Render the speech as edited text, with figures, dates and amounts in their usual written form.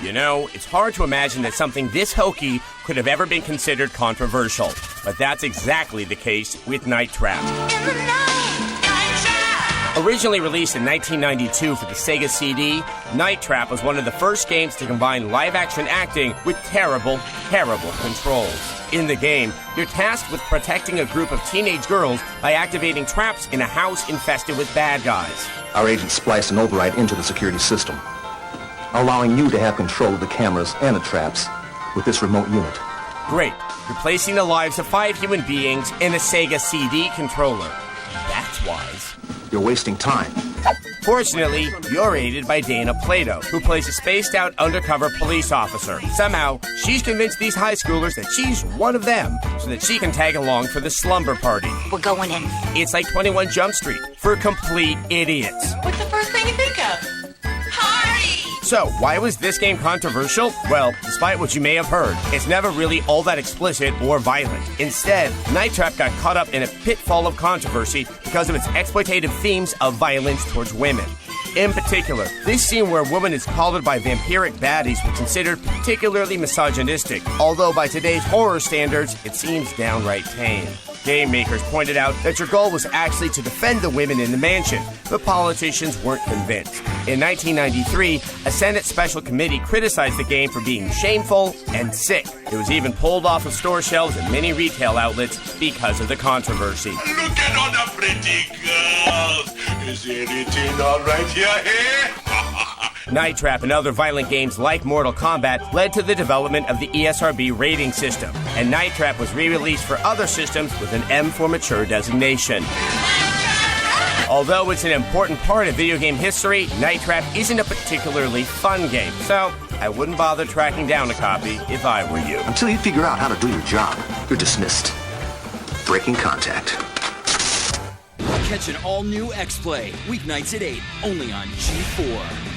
You know, it's hard to imagine that something this hokey could have ever been considered controversial. But that's exactly the case with Night Trap. Originally released in 1992 for the Sega CD, Night Trap was one of the first games to combine live-action acting with terrible, terrible controls. In the game, you're tasked with protecting a group of teenage girls by activating traps in a house infested with bad guys. Our agents spliced an override into the security system, allowing you to have control of the cameras and the traps with this remote unit. Great. You're placing the lives of 5 human beings in a Sega CD controller. That's wise. You're wasting time. Fortunately, you're aided by Dana Plato, who plays a spaced-out undercover police officer. Somehow, she's convinced these high schoolers that she's one of them, so that she can tag along for the slumber party. We're going in. It's like 21 Jump Street for complete idiots. What's the first thing you think of? Party! So, why was this game controversial? Well, despite what you may have heard, it's never really all that explicit or violent. Instead, Night Trap got caught up in a pitfall of controversy because of its exploitative themes of violence towards women. In particular, this scene where a woman is collared by vampiric baddies was considered particularly misogynistic, although by today's horror standards, it seems downright tame. Game makers pointed out that your goal was actually to defend the women in the mansion, but politicians weren't convinced. In 1993, a Senate special committee criticized the game for being shameful and sick. It was even pulled off of store shelves at many retail outlets because of the controversy. Look at all the pretty girls. Is everything all right here? Night Trap and other violent games like Mortal Kombat led to the development of the ESRB rating system, and Night Trap was re-released for other systems with an M for Mature designation. Although it's an important part of video game history, Night Trap isn't a particularly fun game, so I wouldn't bother tracking down a copy if I were you. Until you figure out how to do your job, you're dismissed. Breaking contact. Catch an all-new X-Play, weeknights at 8, only on G4.